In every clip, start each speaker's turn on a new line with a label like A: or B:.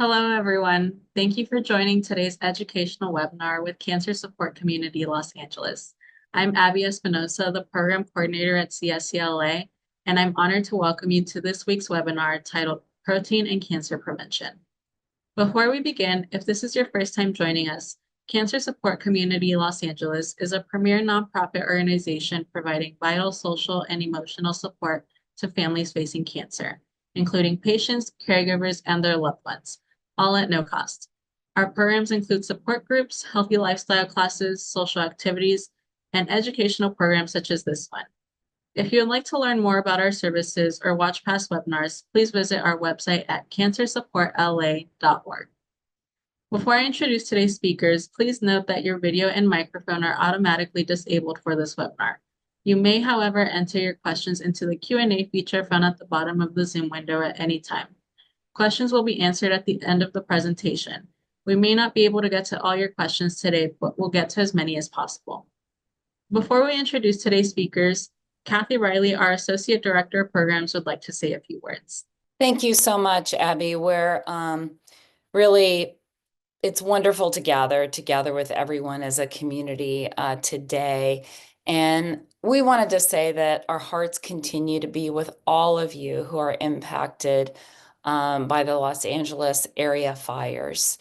A: Hello, everyone. Thank you for joining today's educational webinar with Cancer Support Community Los Angeles. I'm Abby Espinosa, the Program Coordinator at CSCLA, and I'm honored to welcome you to this week's webinar titled Protein and Cancer Prevention. Before we begin, if this is your first time joining us, Cancer Support Community Los Angeles is a premier nonprofit organization providing vital social and emotional support to families facing cancer, including patients, caregivers, and their loved ones, all at no cost. Our programs include support groups, healthy lifestyle classes, social activities, and educational programs such as this one. If you would like to learn more about our services or watch past webinars, please visit our website at cancersupportla.org. Before I introduce today's speakers, please note that your video and microphone are automatically disabled for this webinar. You may, however, enter your questions into the Q&A feature found at the bottom of the Zoom window at any time. Questions will be answered at the end of the presentation. We may not be able to get to all your questions today, but we'll get to as many as possible. Before we introduce today's speakers, Kathy Riley, our Associate Director of Programs, would like to say a few words.
B: Thank you so much, Abby. It's wonderful to gather together with everyone as a community today. And we wanted to say that our hearts continue to be with all of you who are impacted by the Los Angeles area fires.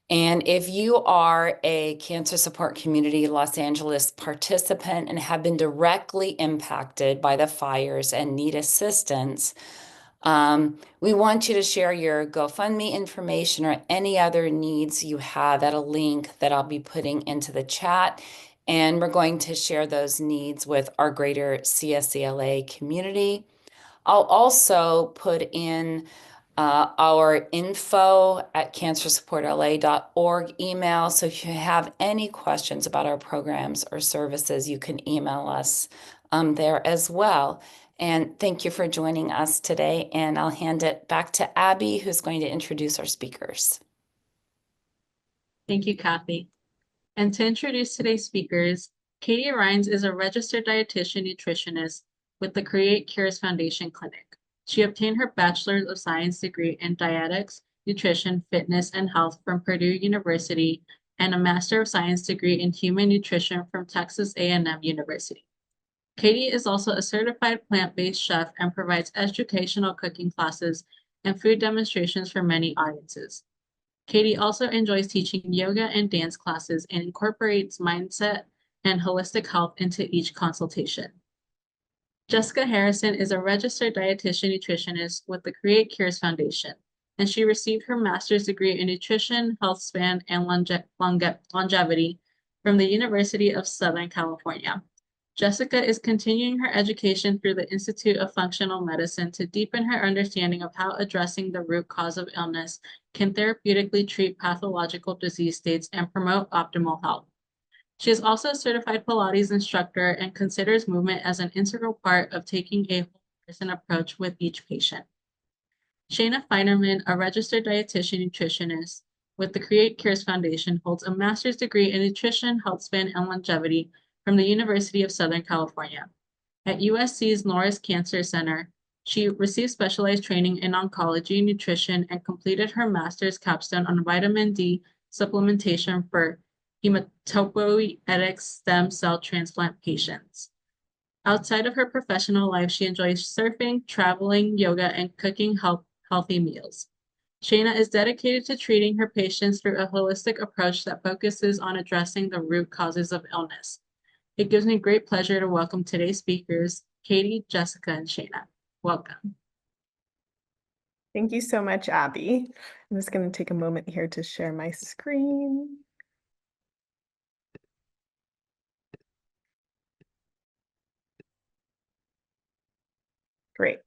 B: And if you are a Cancer Support Community Los Angeles participant and have been directly impacted by the fires and need assistance, we want you to share your GoFundMe information or any other needs you have at a link that I'll be putting into the chat. And we're going to share those needs with our greater CSCLA community. I'll also put in our info@cancersupportla.org email. So if you have any questions about our programs or services, you can email us there as well. And thank you for joining us today. And I'll hand it back to Abby, who's going to introduce our speakers.
A: Thank you, Kathy. And to introduce today's speakers, Katie Reines is a registered dietitian nutritionist with the Create Cures Foundation Clinic. She obtained her Bachelor of Science degree in Dietetics, Nutrition, Fitness, and Health from Purdue University and a Master of Science degree in Human Nutrition from Texas A&M University. Katie is also a certified plant-based chef and provides educational cooking classes and food demonstrations for many audiences. Katie also enjoys teaching yoga and dance classes and incorporates mindset and holistic health into each consultation. Jessica Harrison is a registered dietitian nutritionist with the Create Cures Foundation, and she received her master's degree in nutrition, health span, and longevity from the University of Southern California. Jessica is continuing her education through the Institute of Functional Medicine to deepen her understanding of how addressing the root cause of illness can therapeutically treat pathological disease states and promote optimal health. She is also a certified Pilates instructor and considers movement as an integral part of taking a whole person approach with each patient. Shayna Feinerman, a registered dietitian nutritionist with the Create Cures Foundation, holds a master's degree in nutrition, health span, and longevity from the University of Southern California. At USC's Norris Cancer Center, she received specialized training in oncology, nutrition, and completed her master's capstone on vitamin D supplementation for hematopoietic stem cell transplant patients. Outside of her professional life, she enjoys surfing, traveling, yoga, and cooking healthy meals. Shayna is dedicated to treating her patients through a holistic approach that focuses on addressing the root causes of illness. It gives me great pleasure to welcome today's speakers, Katie, Jessica, and Shayna. Welcome.
C: Thank you so much, Abby. I'm just going to take a moment here to share my screen. Great.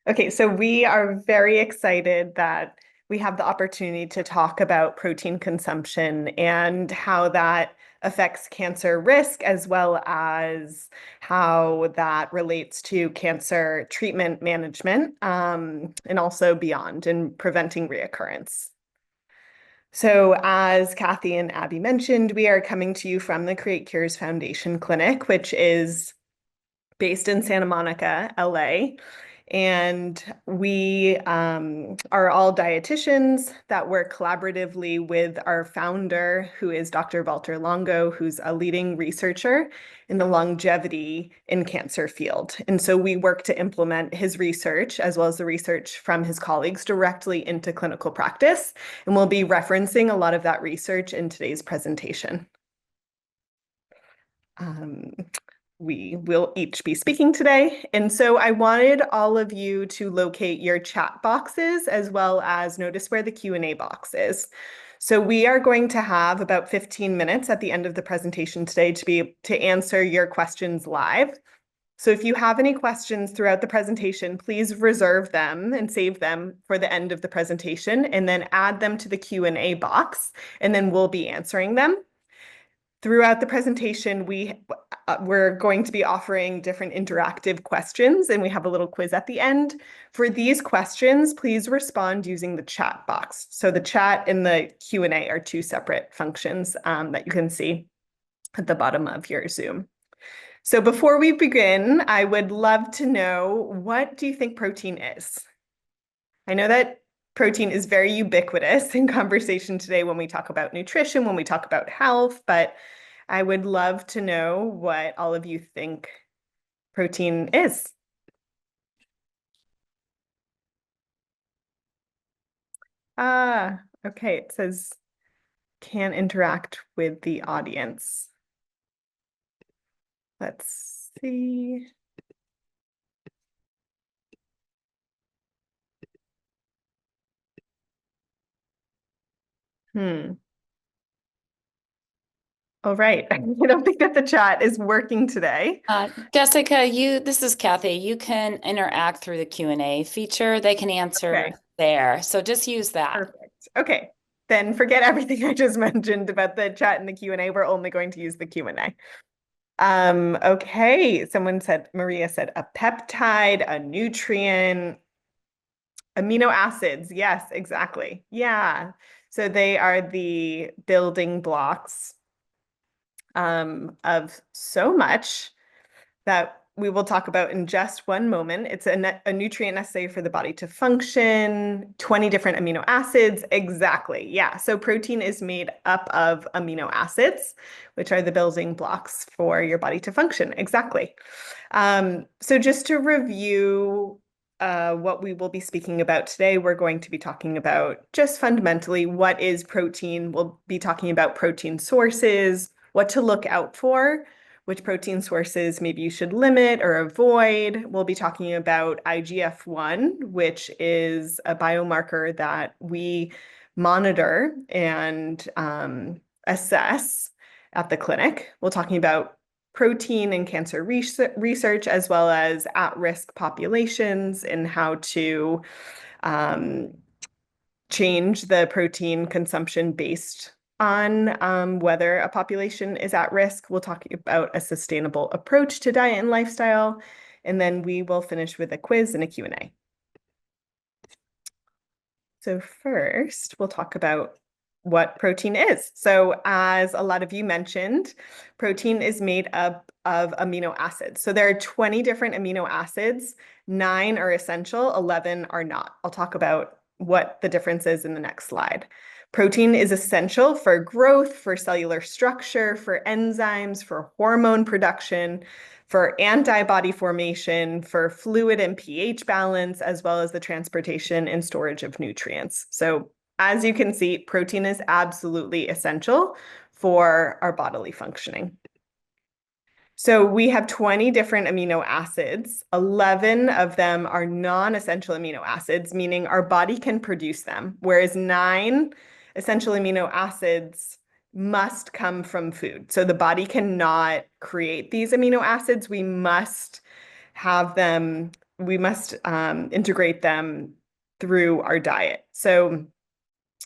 C: Okay, so we are very excited that we have the opportunity to talk about protein consumption and how that affects cancer risk, as well as how that relates to cancer treatment management, and also beyond, and preventing reoccurrence. So as Kathy and Abby mentioned, we are coming to you from the Create Cures Foundation Clinic, which is based in Santa Monica, LA. And we are all dietitians that work collaboratively with our founder, who is Dr. Walter Longo, who's a leading researcher in the longevity in cancer field. And so we work to implement his research, as well as the research from his colleagues, directly into clinical practice. And we'll be referencing a lot of that research in today's presentation. We will each be speaking today. And so I wanted all of you to locate your chat boxes as well as notice where the Q&A box is. So we are going to have about 15 minutes at the end of the presentation today to answer your questions live. So if you have any questions throughout the presentation, please reserve them and save them for the end of the presentation and then add them to the Q&A box, and then we'll be answering them. Throughout the presentation, we're going to be offering different interactive questions, and we have a little quiz at the end. For these questions, please respond using the chat box. So the chat and the Q&A are two separate functions that you can see at the bottom of your Zoom. So before we begin, I would love to know, what do you think protein is? I know that protein is very ubiquitous in conversation today when we talk about nutrition, when we talk about health, but I would love to know what all of you think protein is. Okay, it says can interact with the audience. Let's see. All right. I don't think that the chat is working today.
B: Jessica, this is Kathy. You can interact through the Q&A feature. They can answer there. So just use that.
C: Perfect. Okay. Then forget everything I just mentioned about the chat and the Q&A. We're only going to use the Q&A. Okay. Maria said a peptide, a nutrient, amino acids. Yes, exactly. Yeah. So they are the building blocks of so much that we will talk about in just one moment. It's a nutrient necessary for the body to function, 20 different amino acids. Exactly. Yeah. So protein is made up of amino acids, which are the building blocks for your body to function. Exactly. So just to review what we will be speaking about today, we're going to be talking about just fundamentally what is protein. We'll be talking about protein sources, what to look out for, which protein sources maybe you should limit or avoid. We'll be talking about IGF-1, which is a biomarker that we monitor and assess at the clinic. We're talking about protein and cancer research, as well as at-risk populations and how to change the protein consumption based on whether a population is at risk. We'll talk about a sustainable approach to diet and lifestyle, and then we will finish with a quiz and a Q&A. So first, we'll talk about what protein is. So as a lot of you mentioned, protein is made up of amino acids. So there are 20 different amino acids, 9 are essential, 11 are not. I'll talk about what the difference is in the next slide. Protein is essential for growth, for cellular structure, for enzymes, for hormone production, for antibody formation, for fluid and pH balance, as well as the transportation and storage of nutrients. So as you can see, protein is absolutely essential for our bodily functioning. So we have 20 different amino acids. 11 of them are non-essential amino acids, meaning our body can produce them, whereas 9 essential amino acids must come from food. So the body cannot create these amino acids. We must have them, we must integrate them through our diet. So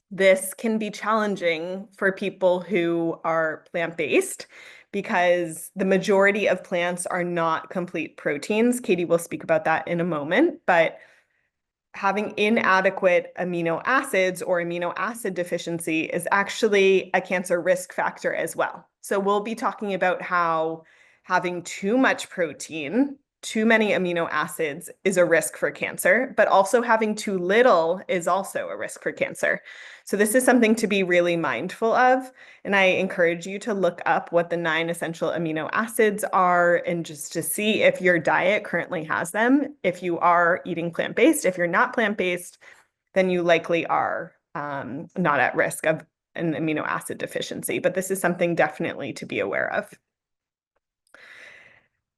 C: this can be challenging for people who are plant-based because the majority of plants are not complete proteins. Katie will speak about that in a moment, but having inadequate amino acids or amino acid deficiency is actually a cancer risk factor as well. So we'll be talking about how having too much protein too many amino acids is a risk for cancer, but also having too little is also a risk for cancer. So this is something to be really mindful of. And I encourage you to look up what the 9 essential amino acids are and just to see if your diet currently has them. If you are eating plant-based, if you're not plant-based, then you likely are not at risk of an amino acid deficiency. But this is something definitely to be aware of.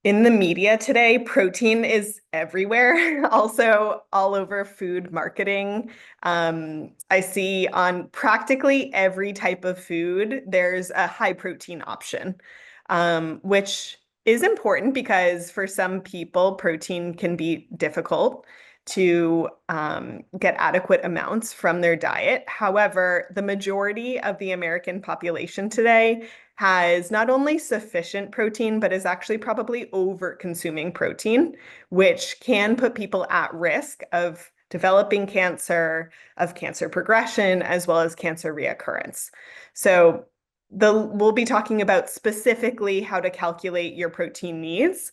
C: In the media today, protein is everywhere, also all over food marketing. I see on practically every type of food, there's a high protein option, which is important because for some people, protein can be difficult to get adequate amounts from their diet. However, the majority of the American population today has not only sufficient protein, but is actually probably over consuming protein, which can put people at risk of developing cancer, of cancer progression, as well as cancer reoccurrence. So we'll be talking about specifically how to calculate your protein needs,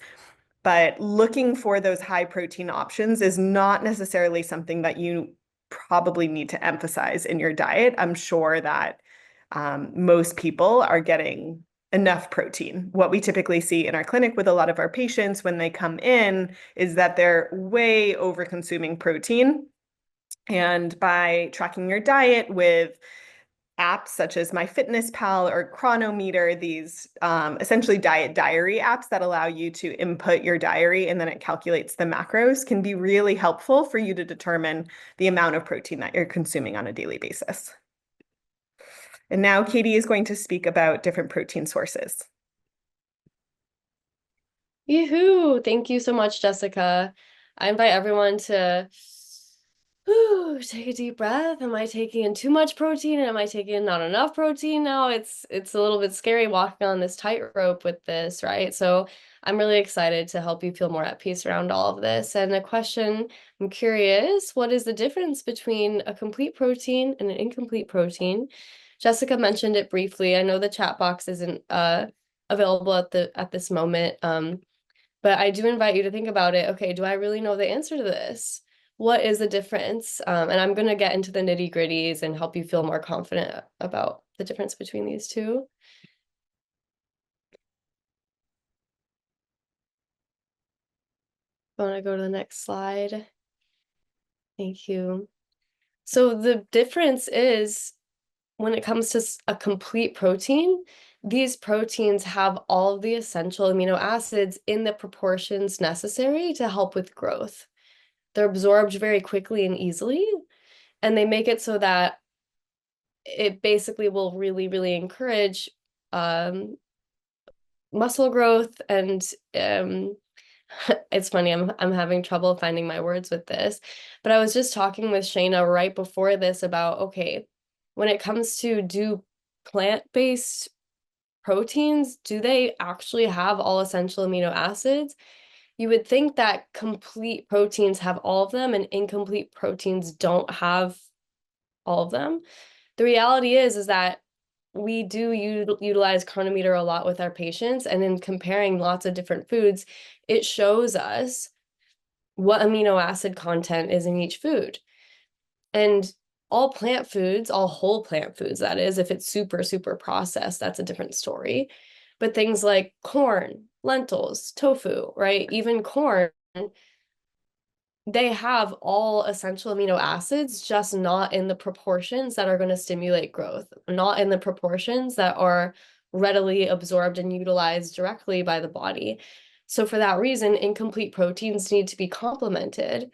C: but looking for those high protein options is not necessarily something that you probably need to emphasize in your diet. I'm sure that most people are getting enough protein. What we typically see in our clinic with a lot of our patients when they come in is that they're way over consuming protein. And by tracking your diet with apps such as MyFitnessPal or Chronometer, these essentially diet diary apps that allow you to input your diary and then it calculates the macros, can be really helpful for you to determine the amount of protein that you're consuming on a daily basis. And now Katie is going to speak about different protein sources.
D: Yoo-hoo! Thank you so much, Jessica. I invite everyone to take a deep breath. Am I taking in too much protein? Am I taking in not enough protein? Now it's a little bit scary walking on this tightrope with this, right? So I'm really excited to help you feel more at peace around all of this. And a question, I'm curious, what is the difference between a complete protein and an incomplete protein? Jessica mentioned it briefly. I know the chat box isn't available at this moment, but I do invite you to think about it. Okay, do I really know the answer to this? What is the difference? And I'm going to get into the nitty-gritties and help you feel more confident about the difference between these two. I want to go to the next slide. Thank you. So the difference is when it comes to a complete protein, these proteins have all of the essential amino acids in the proportions necessary to help with growth. They're absorbed very quickly and easily, and they make it so that it basically will really, really encourage muscle growth. And it's funny, I'm having trouble finding my words with this, but I was just talking with Shayna right before this about, okay, when it comes to do plant-based proteins, do they actually have all essential amino acids? You would think that complete proteins have all of them and incomplete proteins don't have all of them. The reality is that we do utilize Chronometer a lot with our patients, and in comparing lots of different foods, it shows us what amino acid content is in each food. And all plant foods, all whole plant foods, that is, if it's super, super processed, that's a different story. But things like corn, lentils, tofu, right? Even corn, they have all essential amino acids, just not in the proportions that are going to stimulate growth, not in the proportions that are readily absorbed and utilized directly by the body. So for that reason, incomplete proteins need to be complemented.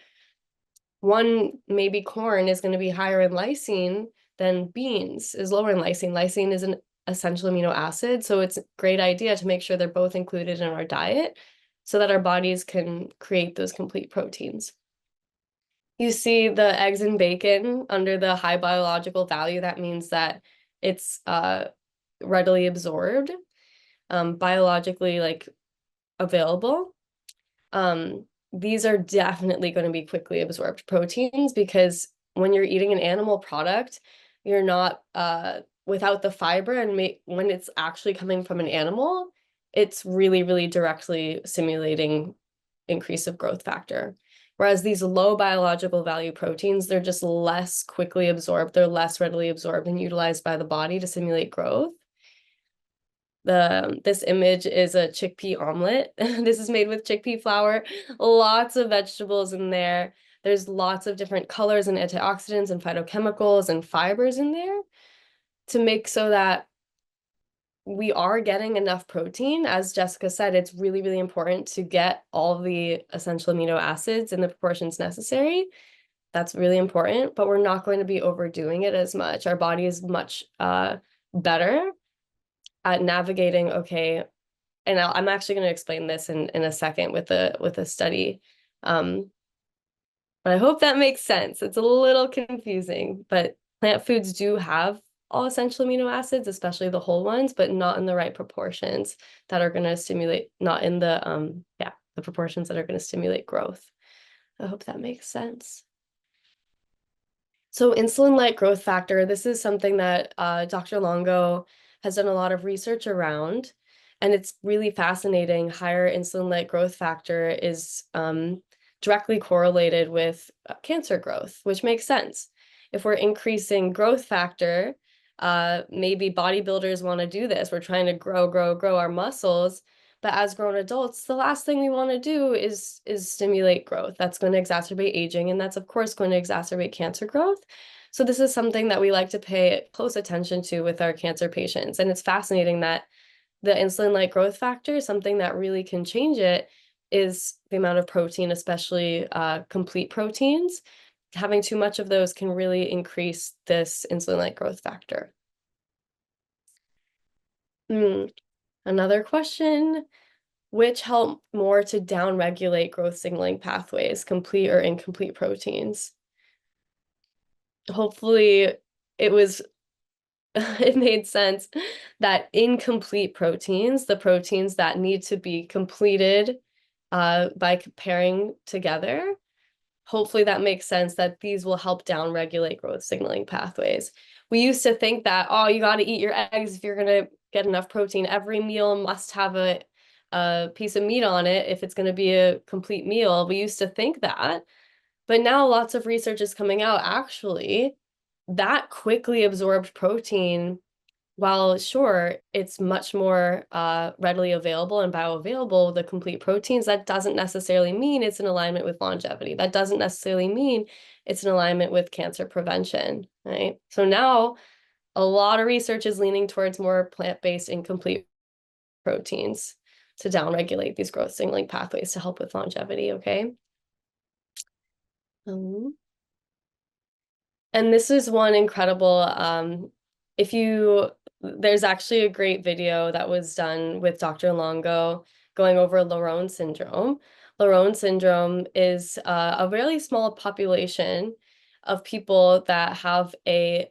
D: One, maybe corn is going to be higher in lysine than beans is lower in lysine. Lysine is an essential amino acid, so it's a great idea to make sure they're both included in our diet so that our bodies can create those complete proteins. You see the eggs and bacon under the high biological value. That means that it's readily absorbed, biologically available. These are definitely going to be quickly absorbed proteins because when you're eating an animal product, you're not without the fiber, and when it's actually coming from an animal, it's really, really directly stimulating increase of growth factor. Whereas these low biological value proteins, they're just less quickly absorbed. They're less readily absorbed and utilized by the body to stimulate growth. This image is a chickpea omelet. This is made with chickpea flour, lots of vegetables in there. There's lots of different colors and antioxidants and phytochemicals and fibers in there to make so that we are getting enough protein. As Jessica said, it's really, really important to get all the essential amino acids in the proportions necessary. That's really important, but we're not going to be overdoing it as much. Our body is much better at navigating, okay, and I'm actually going to explain this in a second with a study. But I hope that makes sense. It's a little confusing, but plant foods do have all essential amino acids, especially the whole ones, but not in the right proportions that are going to stimulate, not in the proportions that are going to stimulate growth. I hope that makes sense. So insulin-like growth factor, this is something that Dr. Longo has done a lot of research around, and it's really fascinating. Higher insulin-like growth factor is directly correlated with cancer growth, which makes sense. If we're increasing growth factor, maybe bodybuilders want to do this. We're trying to grow our muscles, but as grown adults, the last thing we want to do is stimulate growth. That's going to exacerbate aging, and that's of course going to exacerbate cancer growth. So this is something that we like to pay close attention to with our cancer patients. And it's fascinating that the insulin-like growth factor, something that really can change it, is the amount of protein, especially complete proteins. Having too much of those can really increase this insulin-like growth factor. Another question, which help more to downregulate growth signaling pathways, complete or incomplete proteins? Hopefully it made sense that incomplete proteins, the proteins that need to be completed by pairing together, hopefully that makes sense that these will help downregulate growth signaling pathways. We used to think that, oh, you got to eat your eggs if you're going to get enough protein. Every meal must have a piece of meat on it if it's going to be a complete meal. We used to think that, but now lots of research is coming out. Actually, that quickly absorbed protein, while sure, it's much more readily available and bioavailable, the complete proteins, that doesn't necessarily mean it's in alignment with longevity. That doesn't necessarily mean it's in alignment with cancer prevention, right? So now a lot of research is leaning towards more plant-based incomplete proteins to downregulate these growth signaling pathways to help with longevity, okay? And this is one incredible, there's actually a great video that was done with Dr. Longo going over Laron syndrome. Laron syndrome is a really small population of people that have a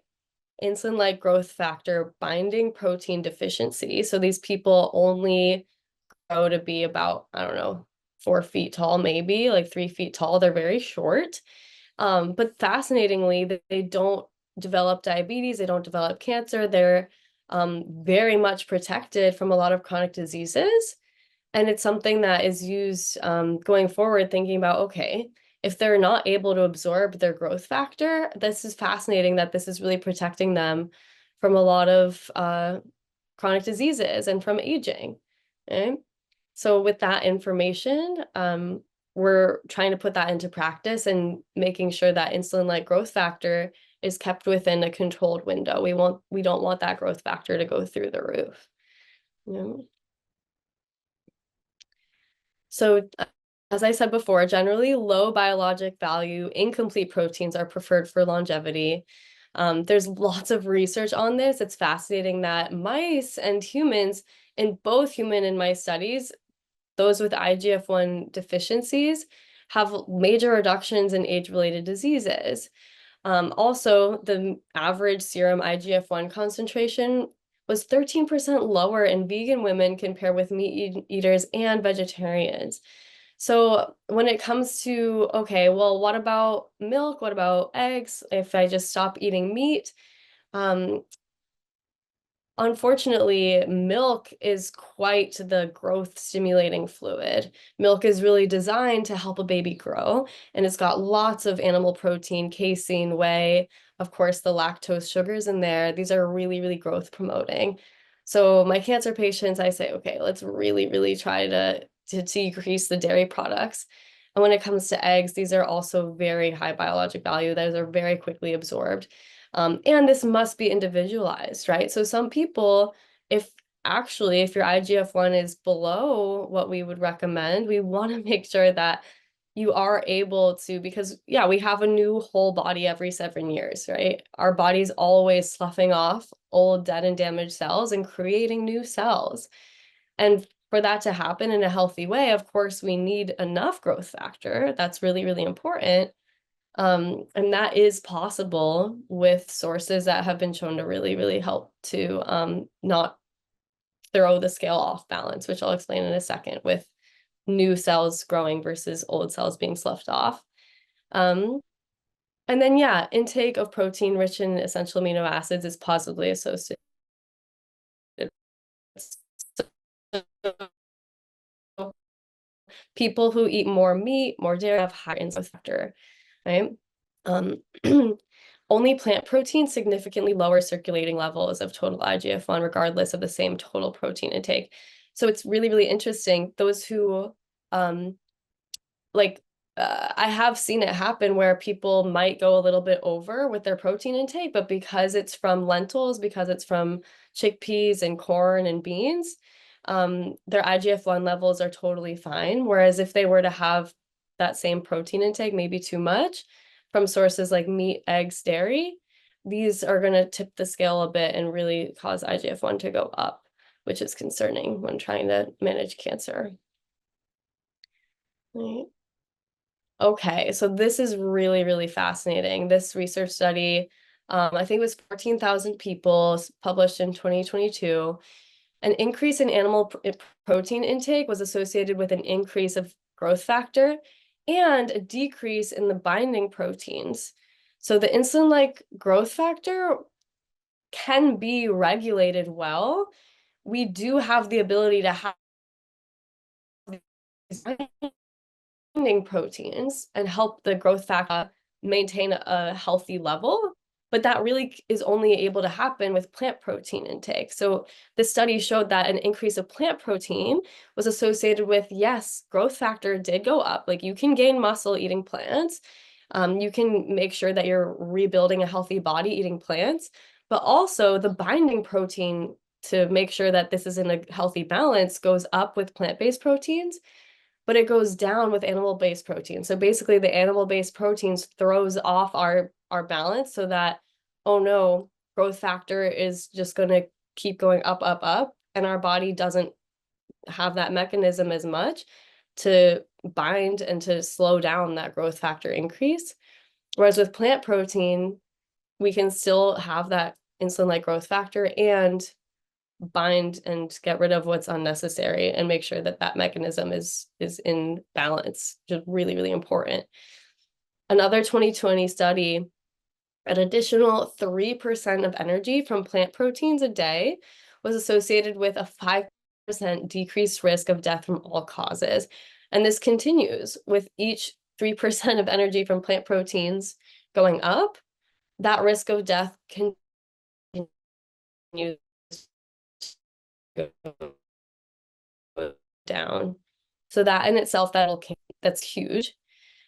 D: insulin-like growth factor binding protein deficiency. So these people only grow to be about, I don't know, 4 feet tall, maybe like 3 feet tall. They're very short. But fascinatingly, they don't develop diabetes, they don't develop cancer. They're very much protected from a lot of chronic diseases. And it's something that is used going forward, thinking about, okay, if they're not able to absorb their growth factor, this is fascinating that this is really protecting them from a lot of chronic diseases and from aging. Okay? So with that information, we're trying to put that into practice and making sure that insulin-like growth factor is kept within a controlled window. We don't want that growth factor to go through the roof. Yeah. So as I said before, generally low biologic value, incomplete proteins are preferred for longevity. There's lots of research on this. It's fascinating that mice and humans, in both human and mice studies, those with IGF-1 deficiencies have major reductions in age-related diseases. Also, the average serum IGF-1 concentration was 13% lower in vegan women compared with meat eaters and vegetarians. So when it comes to, okay, well, what about milk? What about eggs? If I just stop eating meat, unfortunately, milk is quite the growth stimulating fluid. Milk is really designed to help a baby grow, and it's got lots of animal protein, casein, whey, of course, the lactose sugars in there. These are really, really growth promoting. So my cancer patients, I say, okay, let's really, really try to decrease the dairy products. And when it comes to eggs, these are also very high biologic value. Those are very quickly absorbed. And this must be individualized, right? So some people, if your IGF-1 is below what we would recommend, we want to make sure that you are able to, because yeah, we have a new whole body every 7 years, right? Our body's always sloughing off old, dead, and damaged cells and creating new cells. And for that to happen in a healthy way, of course, we need enough growth factor. That's really, really important. And that is possible with sources that have been shown to really, really help to not throw the scale off balance, which I'll explain in a second, with new cells growing versus old cells being sloughed off. And then, yeah, intake of protein rich in essential amino acids is positively associated. People who eat more meat, more dairy, have higher insulin factor, right? Only plant protein significantly lower circulating levels of total IGF-1, regardless of the same total protein intake. So it's really, really interesting. Those who, I have seen it happen where people might go a little bit over with their protein intake, but because it's from lentils, because it's from chickpeas and corn and beans, their IGF-1 levels are totally fine. Whereas if they were to have that same protein intake, maybe too much, from sources like meat, eggs, dairy, these are going to tip the scale a bit and really cause IGF-1 to go up, which is concerning when trying to manage cancer. Right. Okay, so this is really, really fascinating. This research study, I think it was 14,000 people, published in 2022. An increase in animal protein intake was associated with an increase of growth factor and a decrease in the binding proteins. So the insulin-like growth factor can be regulated well. We do have the ability to have these binding proteins and help the growth factor maintain a healthy level, but that really is only able to happen with plant protein intake. So the study showed that an increase of plant protein was associated with, yes, growth factor did go up. Like, you can gain muscle eating plants. You can make sure that you're rebuilding a healthy body eating plants, but also the binding protein to make sure that this is in a healthy balance goes up with plant-based proteins, but it goes down with animal-based proteins. So basically the animal-based proteins throws off our balance, so that, oh no, growth factor is just going to keep going up, up, up, and our body doesn't have that mechanism as much to bind and to slow down that growth factor increase. Whereas with plant protein, we can still have that insulin-like growth factor and bind and get rid of what's unnecessary and make sure that that mechanism is in balance, which is really, really important. Another 2020 study, an additional 3% of energy from plant proteins a day was associated with a 5% decreased risk of death from all causes. And this continues with each 3% of energy from plant proteins going up, that risk of death continues to go down. So that in itself, that's huge.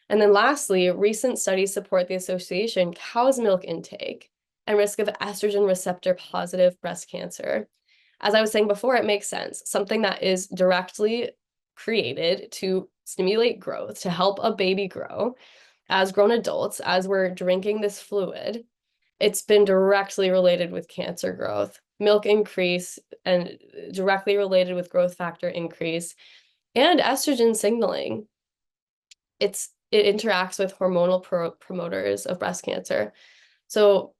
D: And then lastly, recent studies support the association cow's milk intake and risk of estrogen receptor positive breast cancer. As I was saying before, it makes sense. Something that is directly created to stimulate growth, to help a baby grow as grown adults, as we're drinking this fluid, it's been directly related with cancer growth, milk increase, and directly related with growth factor increase, and estrogen signaling. It interacts with hormonal promoters of breast cancer. So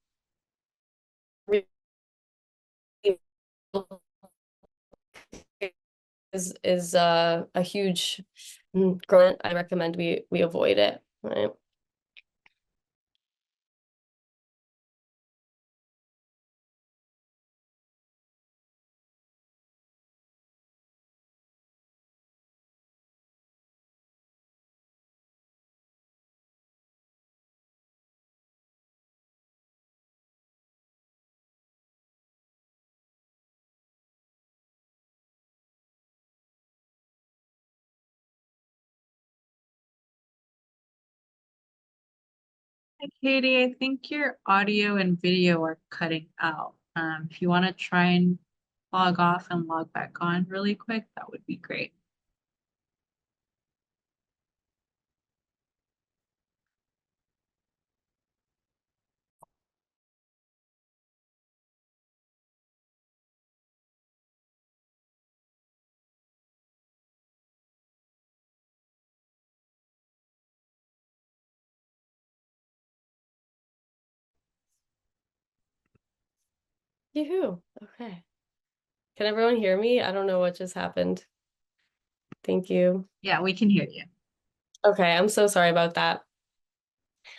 D: is a huge growth. I recommend we avoid it, right?
A: Katie, I think your audio and video are cutting out. If you want to try and log off and log back on really quick, that would be great.
D: Yoo-hoo. Okay. Can everyone hear me? I don't know what just happened. Thank you.
A: Yeah, we can hear you.
D: Okay, I'm so sorry about that.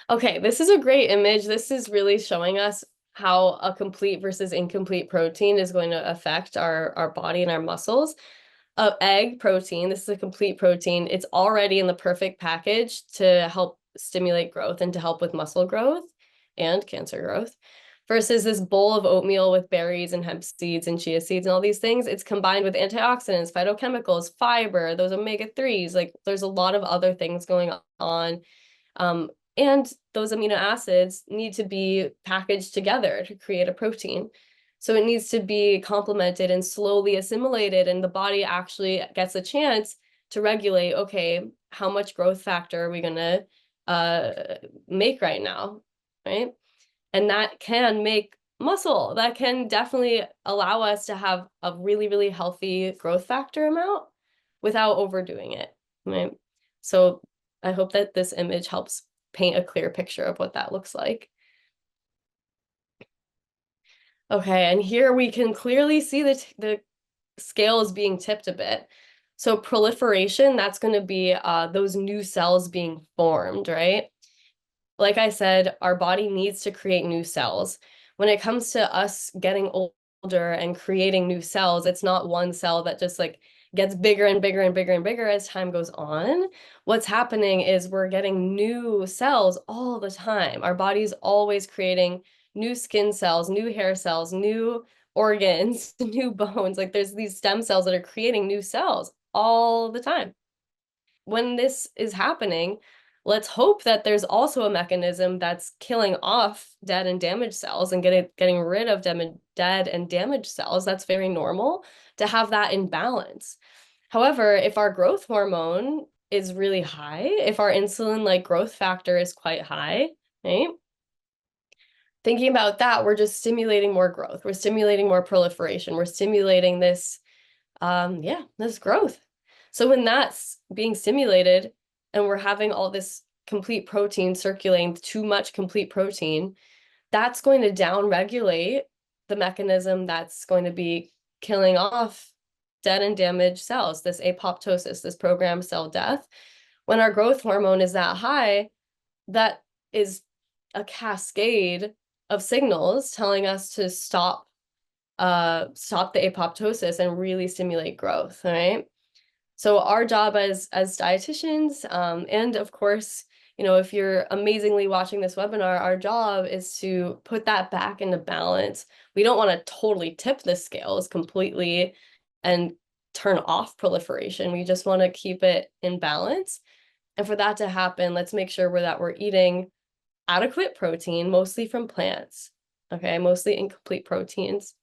D: Okay, this is a great image. This is really showing us how a complete versus incomplete protein is going to affect our body and our muscles. Egg protein, this is a complete protein. It's already in the perfect package to help stimulate growth and to help with muscle growth and cancer growth. Versus this bowl of oatmeal with berries and hemp seeds and chia seeds and all these things, it's combined with antioxidants, phytochemicals, fiber, those omega-3s. Like there's a lot of other things going on. And those amino acids need to be packaged together to create a protein. So it needs to be complemented and slowly assimilated, and the body actually gets a chance to regulate, okay, how much growth factor are we going to make right now, right? And that can make muscle. That can definitely allow us to have a really, really healthy growth factor amount without overdoing it, right? So I hope that this image helps paint a clear picture of what that looks like. Okay, and here we can clearly see the scale is being tipped a bit. So proliferation, that's going to be those new cells being formed, right? Like I said, our body needs to create new cells. When it comes to us getting older and creating new cells, it's not one cell that just like gets bigger and bigger and bigger and bigger as time goes on. What's happening is we're getting new cells all the time. Our body's always creating new skin cells, new hair cells, new organs, new bones. Like there's these stem cells that are creating new cells all the time. When this is happening, let's hope that there's also a mechanism that's killing off dead and damaged cells and getting rid of dead and damaged cells. That's very normal to have that in balance. However, if our growth hormone is really high, if our insulin-like growth factor is quite high, right? Thinking about that, we're just stimulating more growth. We're stimulating more proliferation. We're stimulating this, this growth. So when that's being stimulated and we're having all this complete protein circulating, too much complete protein, that's going to downregulate the mechanism that's going to be killing off dead and damaged cells, this apoptosis, this programmed cell death. When our growth hormone is that high, that is a cascade of signals telling us to stop the apoptosis and really stimulate growth, right? So our job as dietitians, and of course, you know, if you're amazingly watching this webinar, our job is to put that back into balance. We don't want to totally tip the scales completely and turn off proliferation. We just want to keep it in balance. And for that to happen, let's make sure we're eating adequate protein, mostly from plants, okay, mostly incomplete proteins.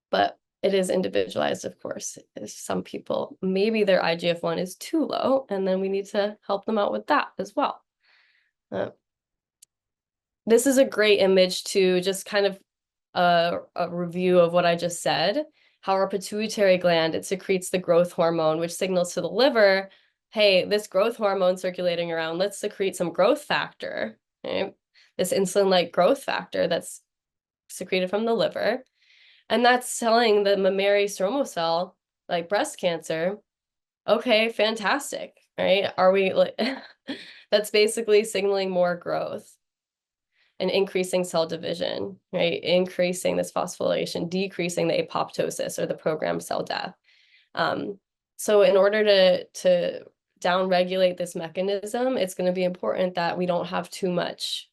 D: But it is individualized, of course. Some people, maybe their IGF-1 is too low, and then we need to help them out with that as well. This is a great image to just kind of a review of what I just said, how our pituitary gland, it secretes the growth hormone, which signals to the liver, hey, this growth hormone circulating around, let's secrete some growth factor, right? This insulin-like growth factor that's secreted from the liver. And that's telling the mammary stromal cell, like breast cancer, okay, fantastic, right? Are we like, that's basically signaling more growth and increasing cell division, right? Increasing this phosphorylation, decreasing the apoptosis or the programmed cell death. So in order to downregulate this mechanism, it's going to be important that we don't have too much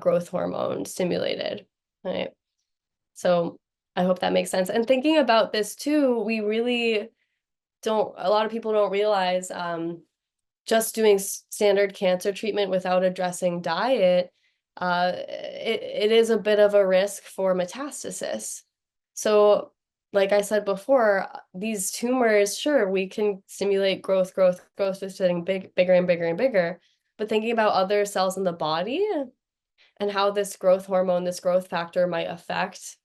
D: growth hormone stimulated, right? So I hope that makes sense. And thinking about this too, we really don't, a lot of people don't realize just doing standard cancer treatment without addressing diet, it is a bit of a risk for metastasis. So like I said before, these tumors, sure, we can stimulate growth, just getting bigger and bigger and bigger, but thinking about other cells in the body and how this growth hormone, this growth factor might affect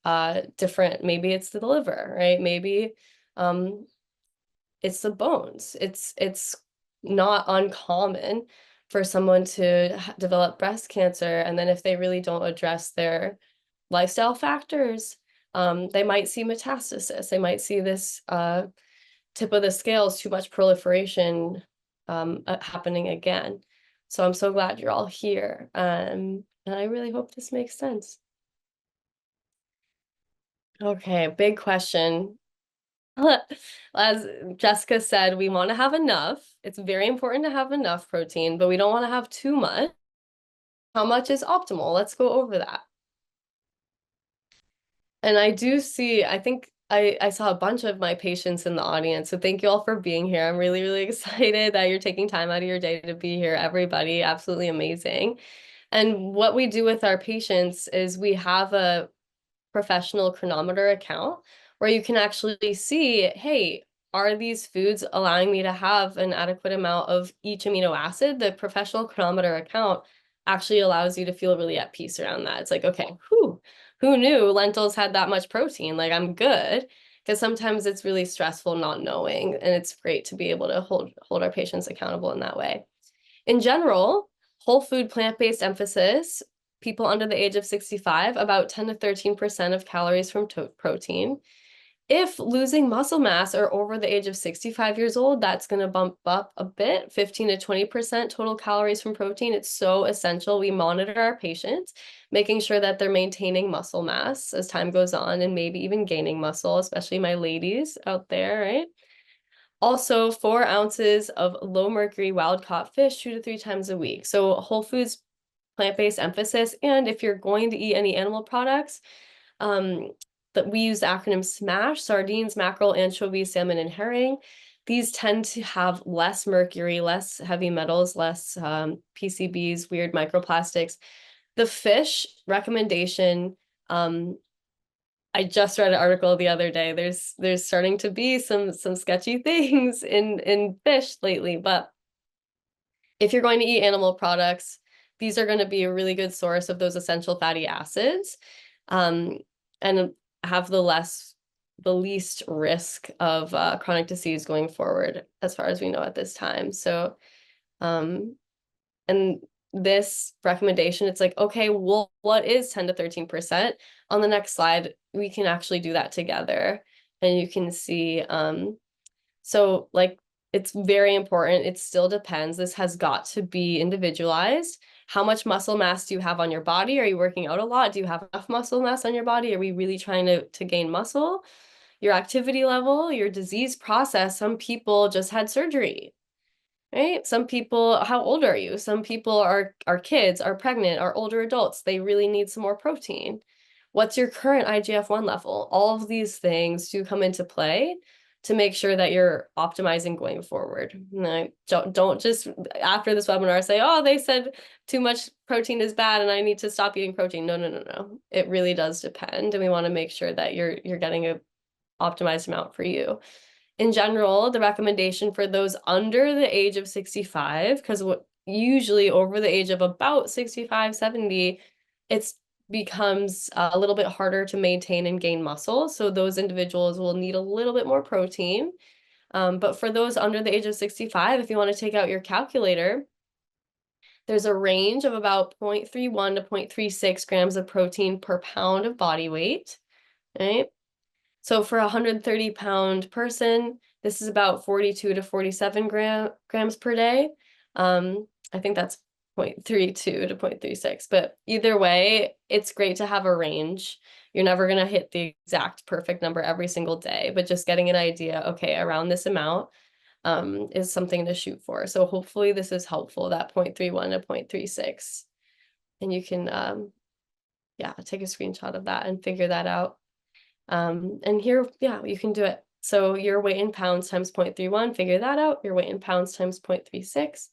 D: different, maybe it's the liver, right? Maybe it's the bones. It's not uncommon for someone to develop breast cancer, and then if they really don't address their lifestyle factors, they might see metastasis. They might see this tip of the scales, too much proliferation happening again. So I'm so glad you're all here. And I really hope this makes sense. Okay, big question. As Jessica said, we want to have enough. It's very important to have enough protein, but we don't want to have too much. How much is optimal? Let's go over that. And I do see, I think I saw a bunch of my patients in the audience, so thank you all for being here. I'm really, really excited that you're taking time out of your day to be here, everybody. Absolutely amazing. And what we do with our patients is we have a professional chronometer account where you can actually see, hey, are these foods allowing me to have an adequate amount of each amino acid? The professional chronometer account actually allows you to feel really at peace around that. It's like, okay, who knew lentils had that much protein? Like, I'm good. Because sometimes it's really stressful not knowing, and it's great to be able to hold our patients accountable in that way. In general, whole food plant-based emphasis, people under the age of 65, about 10 to 13% of calories from protein. If losing muscle mass or over the age of 65 years old, that's going to bump up a bit, 15 to 20% total calories from protein. It's so essential. We monitor our patients, making sure that they're maintaining muscle mass as time goes on and maybe even gaining muscle, especially my ladies out there, right? Also, 4 ounces of low mercury wild caught fish 2 to 3 times a week. So whole foods, plant-based emphasis. And if you're going to eat any animal products, that we use the acronym SMASH: sardines, mackerel, anchovies, salmon, and herring. These tend to have less mercury, less heavy metals, less PCBs, weird microplastics. The fish recommendation, I just read an article the other day. There's starting to be some sketchy things in fish lately, but if you're going to eat animal products, these are going to be a really good source of those essential fatty acids, and have the least risk of chronic disease going forward, as far as we know at this time. So, and this recommendation, it's like, okay, well, what is 10 to 13%? On the next slide, we can actually do that together, and you can see, so like, it's very important. It still depends. This has got to be individualized. How much muscle mass do you have on your body? Are you working out a lot? Do you have enough muscle mass on your body? Are we really trying to gain muscle? Your activity level, your disease process. Some people just had surgery, right? Some people, how old are you? Some people are kids, are pregnant, are older adults. They really need some more protein. What's your current IGF-1 level? All of these things do come into play to make sure that you're optimizing going forward. And don't just after this webinar say, oh, they said too much protein is bad and I need to stop eating protein. No. It really does depend. And we want to make sure that you're getting an optimized amount for you. In general, the recommendation for those under the age of 65, because usually over the age of about 65, 70, it's becomes a little bit harder to maintain and gain muscle. So those individuals will need a little bit more protein. But for those under the age of 65, if you want to take out your calculator, there's a range of about 0.31 to 0.36 grams of protein per pound of body weight, right? So for a 130-pound person, this is about 42 to 47 grams per day. I think that's 0.32 to 0.36, but either way, it's great to have a range. You're never going to hit the exact perfect number every single day, but just getting an idea, okay, around this amount is something to shoot for. So hopefully this is helpful, that 0.31 to 0.36. And you can, take a screenshot of that and figure that out. And here, you can do it. So your weight in pounds times 0.31, figure that out. Your weight in pounds times 0.36.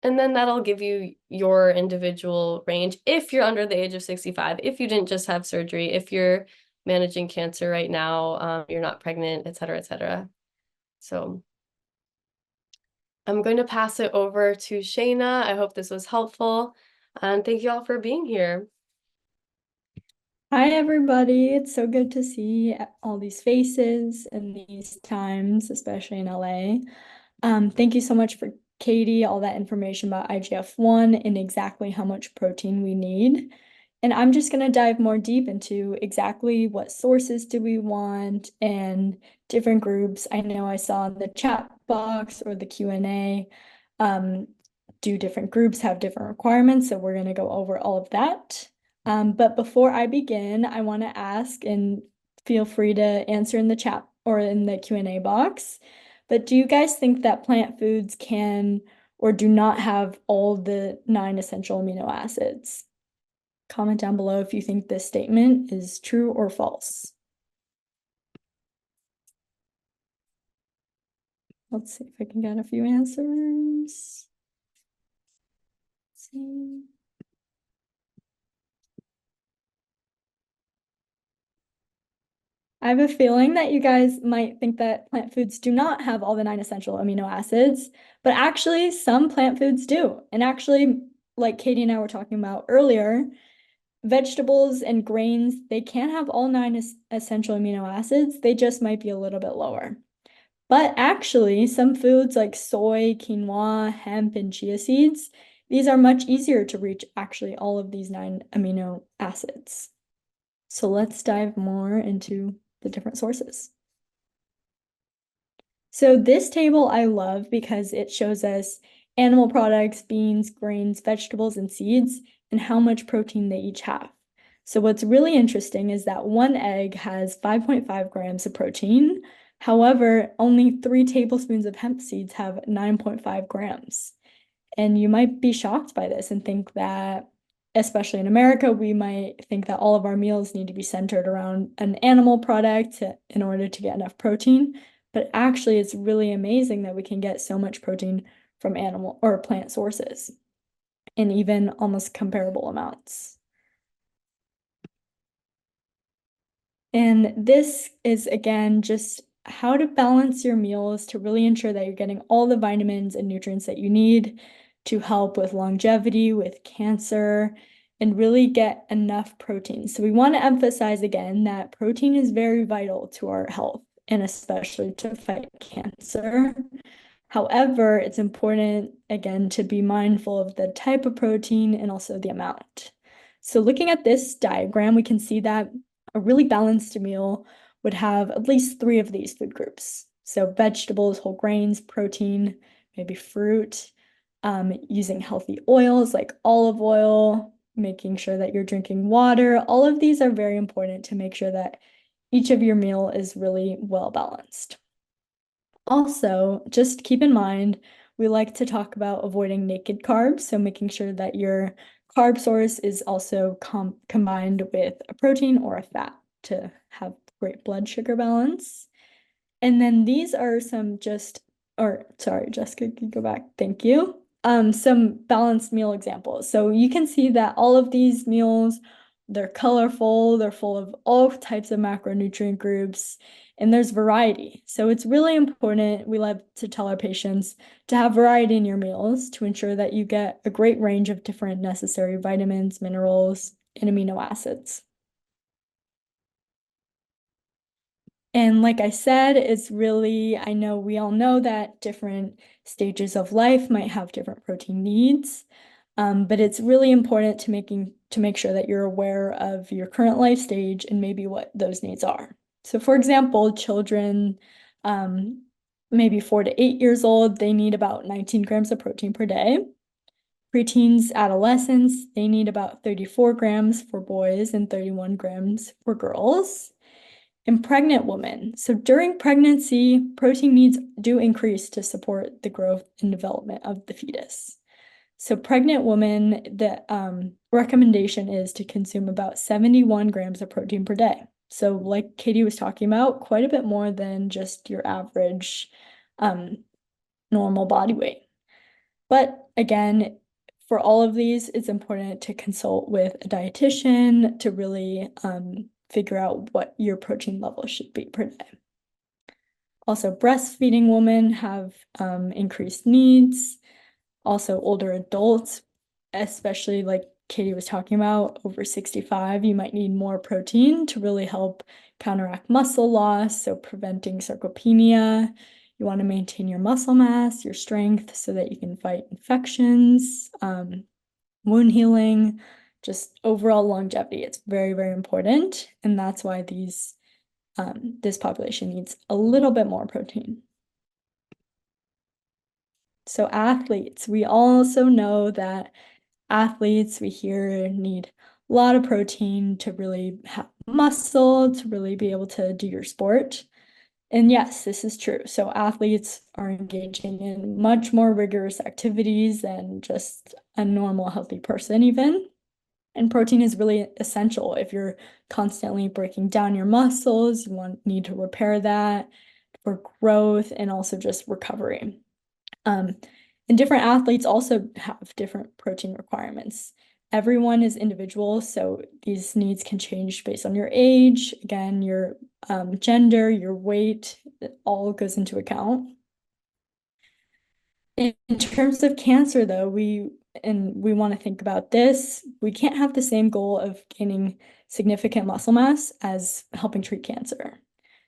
D: And then that'll give you your individual range if you're under the age of 65, if you didn't just have surgery, if you're managing cancer right now, you're not pregnant, et cetera, et cetera. So I'm going to pass it over to Shayna. I hope this was helpful. And thank you all for being here.
E: Hi, everybody. It's so good to see all these faces in these times, especially in LA. Thank you so much for Katie, all that information about IGF-1 and exactly how much protein we need. And I'm just going to dive more deep into exactly what sources do we want and different groups. I know I saw in the chat box or the Q&A, do different groups have different requirements? So we're going to go over all of that. But before I begin, I want to ask, and feel free to answer in the chat or in the Q&A box, but do you guys think that plant foods can or do not have all the 9 essential amino acids? Comment down below if you think this statement is true or false. Let's see if I can get a few answers. Let's see. I have a feeling that you guys might think that plant foods do not have all the 9 essential amino acids, but actually some plant foods do. And actually, like Katie and I were talking about earlier, vegetables and grains, they can have all 9 essential amino acids. They just might be a little bit lower. But actually, some foods like soy, quinoa, hemp, and chia seeds, these are much easier to reach actually all of these 9 amino acids. So let's dive more into the different sources. So this table I love because it shows us animal products, beans, grains, vegetables, and seeds, and how much protein they each have. So what's really interesting is that one egg has 5.5 grams of protein. However, only 3 tablespoons of hemp seeds have 9.5 grams. And you might be shocked by this and think that, especially in America, we might think that all of our meals need to be centered around an animal product in order to get enough protein. But actually, it's really amazing that we can get so much protein from animal or plant sources, and even almost comparable amounts. And this is, again, just how to balance your meals to really ensure that you're getting all the vitamins and nutrients that you need to help with longevity, with cancer, and really get enough protein. So we want to emphasize again that protein is very vital to our health and especially to fight cancer. However, it's important, again, to be mindful of the type of protein and also the amount. So looking at this diagram, we can see that a really balanced meal would have at least 3 of these food groups. So vegetables, whole grains, protein, maybe fruit, using healthy oils like olive oil, making sure that you're drinking water. All of these are very important to make sure that each of your meal is really well balanced. Also, just keep in mind, we like to talk about avoiding naked carbs, so making sure that your carb source is also combined with a protein or a fat to have great blood sugar balance. And then these are some sorry, Jessica, can you go back? Thank you. Some balanced meal examples. So you can see that all of these meals, they're colorful, they're full of all types of macronutrient groups, and there's variety. So it's really important, we love to tell our patients, to have variety in your meals to ensure that you get a great range of different necessary vitamins, minerals, and amino acids. And like I said, it's really, I know we all know that different stages of life might have different protein needs, but it's really important to make sure that you're aware of your current life stage and maybe what those needs are. So for example, children, maybe 4 to 8 years old, they need about 19 grams of protein per day. Preteens, adolescents, they need about 34 grams for boys and 31 grams for girls. And pregnant women. So during pregnancy, protein needs do increase to support the growth and development of the fetus. So pregnant women, the recommendation is to consume about 71 grams of protein per day. So like Katie was talking about, quite a bit more than just your average normal body weight. But again, for all of these, it's important to consult with a dietitian to really figure out what your protein level should be per day. Also, breastfeeding women have increased needs. Also, older adults, especially like Katie was talking about, over 65, you might need more protein to really help counteract muscle loss, so preventing sarcopenia. You want to maintain your muscle mass, your strength, so that you can fight infections, wound healing, just overall longevity. It's very, very important, and that's why this population needs a little bit more protein. So athletes, we also know that athletes we hear need a lot of protein to really have muscle, to really be able to do your sport. And yes, this is true. So athletes are engaging in much more rigorous activities than just a normal healthy person even. And protein is really essential. If you're constantly breaking down your muscles, you need to repair that for growth and also just recovery. And different athletes also have different protein requirements. Everyone is individual, so these needs can change based on your age, again, your gender, your weight, it all goes into account. In terms of cancer, though, we want to think about this. We can't have the same goal of gaining significant muscle mass as helping treat cancer.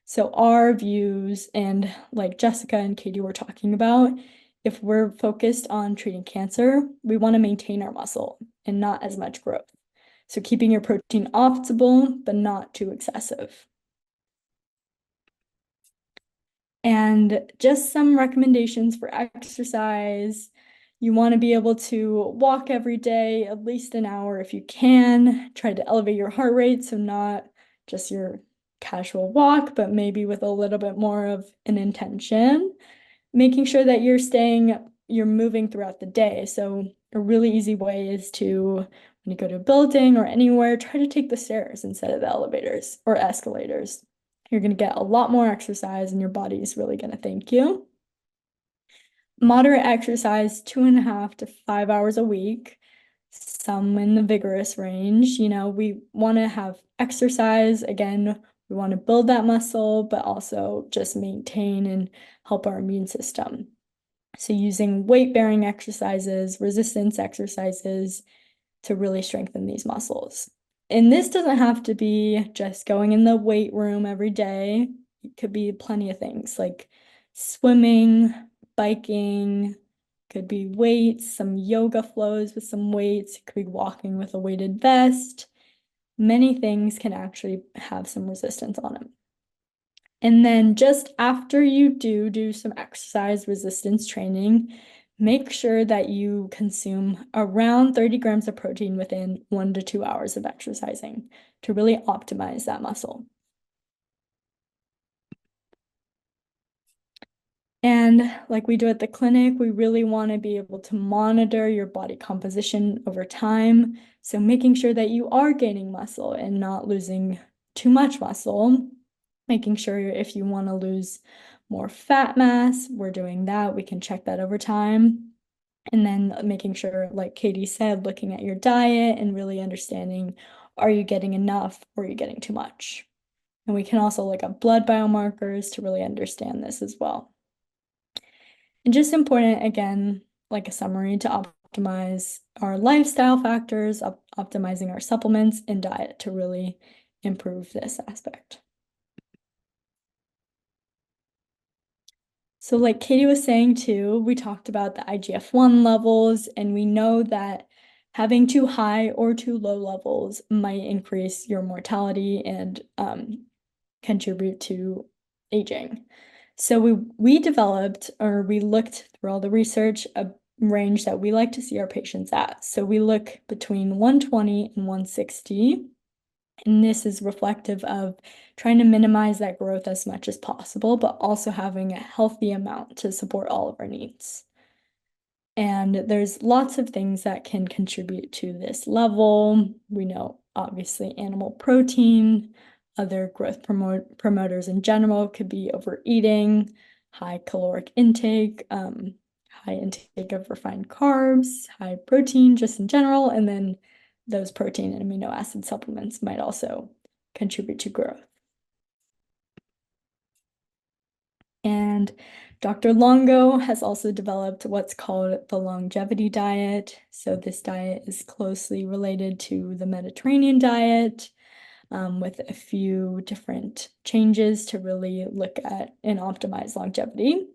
E: So our views, and like Jessica and Katie were talking about, if we're focused on treating cancer, we want to maintain our muscle and not as much growth. So keeping your protein optimal, but not too excessive. And just some recommendations for exercise. You want to be able to walk every day, at least an hour if you can. Try to elevate your heart rate, so not just your casual walk, but maybe with a little bit more of an intention. Making sure that you're moving throughout the day. So a really easy way is to, when you go to a building or anywhere, try to take the stairs instead of the elevators or escalators. You're going to get a lot more exercise and your body is really going to thank you. Moderate exercise, 2.5 to 5 hours a week. Some in the vigorous range. We want to have exercise. Again, we want to build that muscle, but also just maintain and help our immune system. So using weight-bearing exercises, resistance exercises to really strengthen these muscles. And this doesn't have to be just going in the weight room every day. It could be plenty of things like swimming, biking, could be weights, some yoga flows with some weights, it could be walking with a weighted vest. Many things can actually have some resistance on them. And then just after you do some exercise resistance training, make sure that you consume around 30 grams of protein within 1 to 2 hours of exercising to really optimize that muscle. And like we do at the clinic, we really want to be able to monitor your body composition over time. So making sure that you are gaining muscle and not losing too much muscle. Making sure if you want to lose more fat mass, we're doing that. We can check that over time. And then making sure, like Katie said, looking at your diet and really understanding, are you getting enough or are you getting too much? And we can also look at blood biomarkers to really understand this as well. And just important, again, like a summary, to optimize our lifestyle factors, optimizing our supplements and diet to really improve this aspect. So like Katie was saying too, we talked about the IGF-1 levels, and we know that having too high or too low levels might increase your mortality and contribute to aging. So we developed, or we looked through all the research, a range that we like to see our patients at. So we look between 120 and 160. And this is reflective of trying to minimize that growth as much as possible, but also having a healthy amount to support all of our needs. And there's lots of things that can contribute to this level. We know, obviously, animal protein, Other growth promoters in general could be overeating, high caloric intake, high intake of refined carbs, high protein just in general, and then those protein and amino acid supplements might also contribute to growth. And Dr. Longo has also developed what's called the longevity diet. So this diet is closely related to the Mediterranean diet, with a few different changes to really look at and optimize longevity.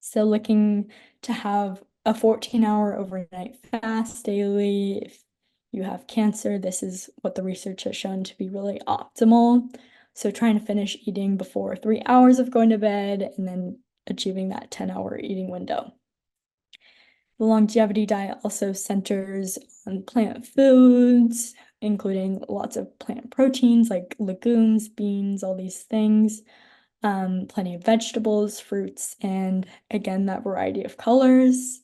E: So looking to have a 14-hour overnight fast daily. If you have cancer, this is what the research has shown to be really optimal. So trying to finish eating before 3 hours of going to bed and then achieving that 10-hour eating window. The longevity diet also centers on plant foods, including lots of plant proteins like legumes, beans, all these things, plenty of vegetables, fruits, and again, that variety of colors.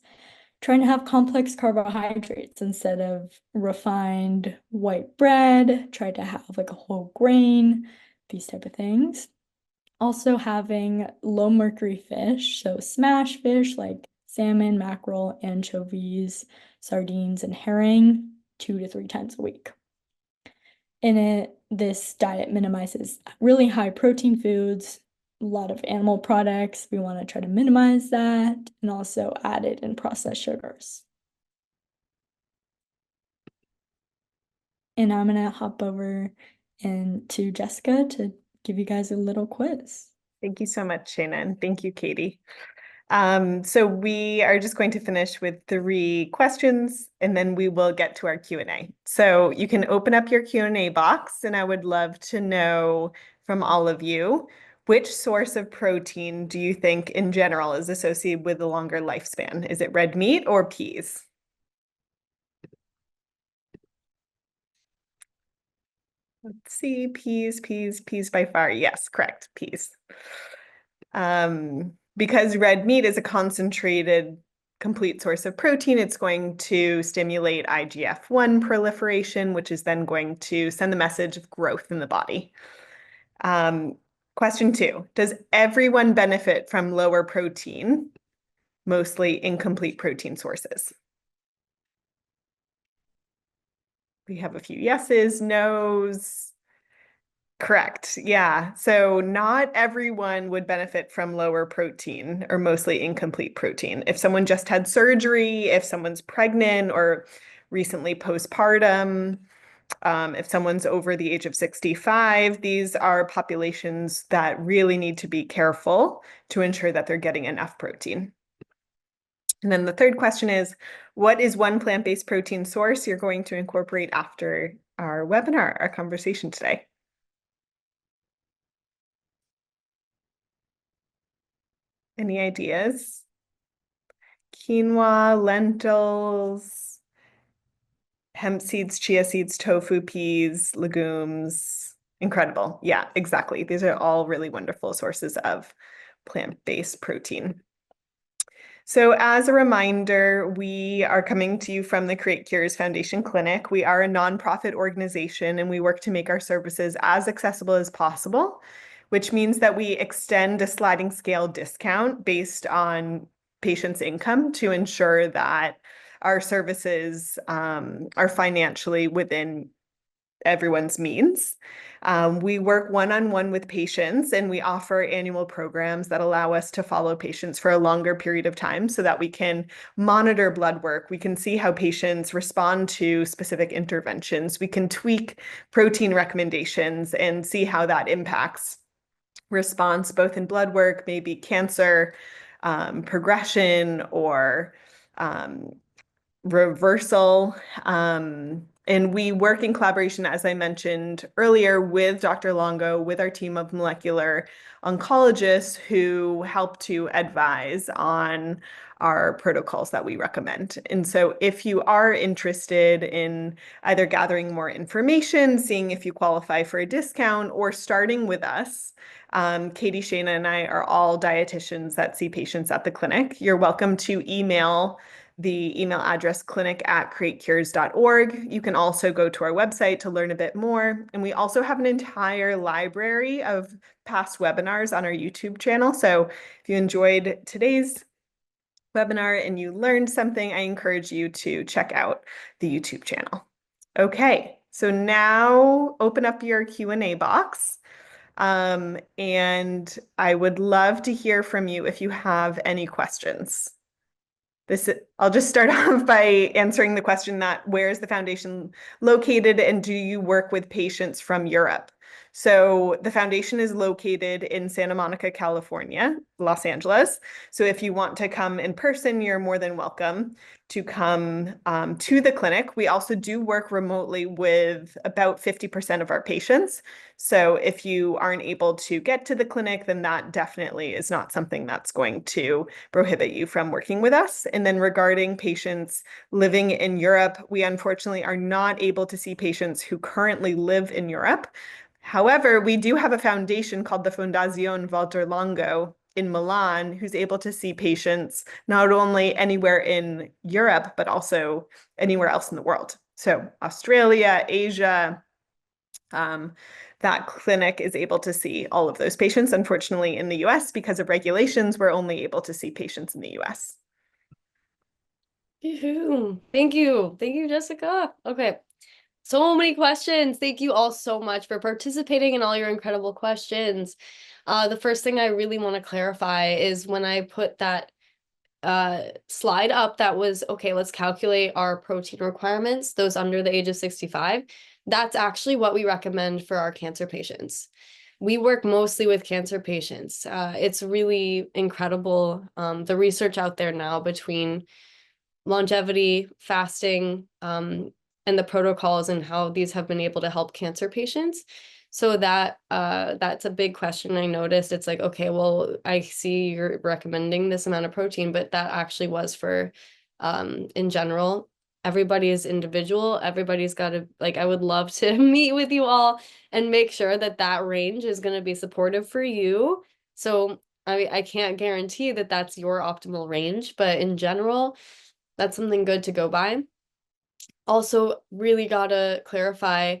E: Trying to have complex carbohydrates instead of refined white bread. Try to have like a whole grain, these type of things. Also having low mercury fish, so smash fish like salmon, mackerel, anchovies, sardines, and herring 2 to 3 times a week. In it, this diet minimizes really high protein foods, a lot of animal products. We want to try to minimize that, and also added and processed sugars. And I'm gonna hop over to Jessica to give you guys a little quiz.
C: Thank you so much, Shayna, and thank you, Katie. So we are just going to finish with 3 questions, and then we will get to our Q&A. So you can open up your Q&A box, and I would love to know from all of you, which source of protein do you think in general is associated with a longer lifespan? Is it red meat or peas? Let's see, peas by far. Yes, correct, peas. Because red meat is a concentrated, complete source of protein, it's going to stimulate IGF-1 proliferation, which is then going to send the message of growth in the body. Question 2, does everyone benefit from lower protein, mostly incomplete protein sources? We have a few yeses, nos. Correct. Yeah. So not everyone would benefit from lower protein or mostly incomplete protein. If someone just had surgery, if someone's pregnant or recently postpartum, if someone's over the age of 65, these are populations that really need to be careful to ensure that they're getting enough protein. And then the third question is, what is one plant-based protein source you're going to incorporate after our webinar, our conversation today? Any ideas? Quinoa, lentils, hemp seeds, chia seeds, tofu, peas, legumes. Incredible. Yeah, exactly. These are all really wonderful sources of plant-based protein. So as a reminder, we are coming to you from the Create Cures Foundation Clinic. We are a nonprofit organization, and we work to make our services as accessible as possible, which means that we extend a sliding scale discount based on patients' income to ensure that our services are financially within everyone's means. We work one-on-one with patients, and we offer annual programs that allow us to follow patients for a longer period of time so that we can monitor blood work. We can see how patients respond to specific interventions. We can tweak protein recommendations and see how that impacts response, both in blood work, maybe cancer progression or reversal. And we work in collaboration, as I mentioned earlier, with Dr. Longo, with our team of molecular oncologists who help to advise on our protocols that we recommend. And so if you are interested in either gathering more information, seeing if you qualify for a discount, or starting with us, Katie, Shayna, and I are all dietitians that see patients at the clinic. You're welcome to email the email address clinic@createcures.org. You can also go to our website to learn a bit more. And we also have an entire library of past webinars on our YouTube channel. So if you enjoyed today's webinar and you learned something, I encourage you to check out the YouTube channel. Okay, so now open up your Q&A box. And I would love to hear from you if you have any questions. I'll just start off by answering the question that where is the foundation located and do you work with patients from Europe? So the foundation is located in Santa Monica, California, Los Angeles. So if you want to come in person, you're more than welcome to come to the clinic. We also do work remotely with about 50% of our patients. So if you aren't able to get to the clinic, then that definitely is not something that's going to prohibit you from working with us. And then regarding patients living in Europe, we unfortunately are not able to see patients who currently live in Europe. However, we do have a foundation called the Fondazione Walter Longo in Milan, who's able to see patients not only anywhere in Europe, but also anywhere else in the world. So Australia, Asia, that clinic is able to see all of those patients. Unfortunately, in the US, because of regulations, we're only able to see patients in the US.
D: Thank you. Thank you, Jessica. Okay. So many questions. Thank you all so much for participating in all your incredible questions. The first thing I really want to clarify is when I put that slide up that was, okay, let's calculate our protein requirements, those under the age of 65. That's actually what we recommend for our cancer patients. We work mostly with cancer patients. It's really incredible, the research out there now between longevity, fasting, and the protocols and how these have been able to help cancer patients. So that that's a big question I noticed. It's like, okay, well, I see you're recommending this amount of protein, but that actually was for, in general, everybody is individual. Everybody's got to, like, I would love to meet with you all and make sure that that range is going to be supportive for you. So I can't guarantee that that's your optimal range, but in general, that's something good to go by. Also, really gotta clarify,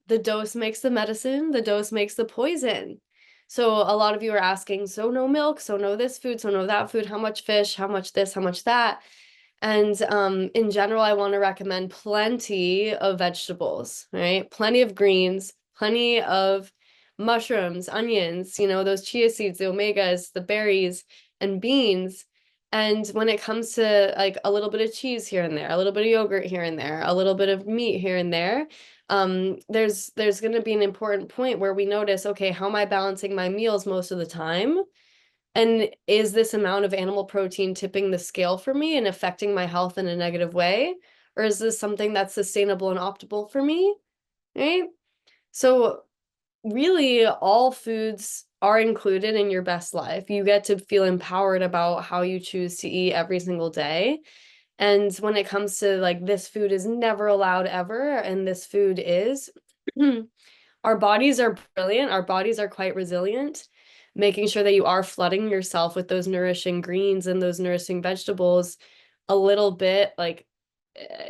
D: the dose makes the medicine, the dose makes the poison. So a lot of you are asking, so no milk, so no this food, so no that food, how much fish, how much this, how much that. And in general, I want to recommend plenty of vegetables, right? Plenty of greens, plenty of mushrooms, onions, you know, those chia seeds, the omegas, the berries, and beans. And when it comes to like a little bit of cheese here and there, a little bit of yogurt here and there, a little bit of meat here and there, there's going to be an important point where we notice, okay, how am I balancing my meals most of the time? And is this amount of animal protein tipping the scale for me and affecting my health in a negative way? Or is this something that's sustainable and optimal for me? Right? So really, all foods are included in your best life. You get to feel empowered about how you choose to eat every single day. And when it comes to like, this food is never allowed ever, and this food is, our bodies are brilliant. Our bodies are quite resilient. Making sure that you are flooding yourself with those nourishing greens and those nourishing vegetables a little bit, like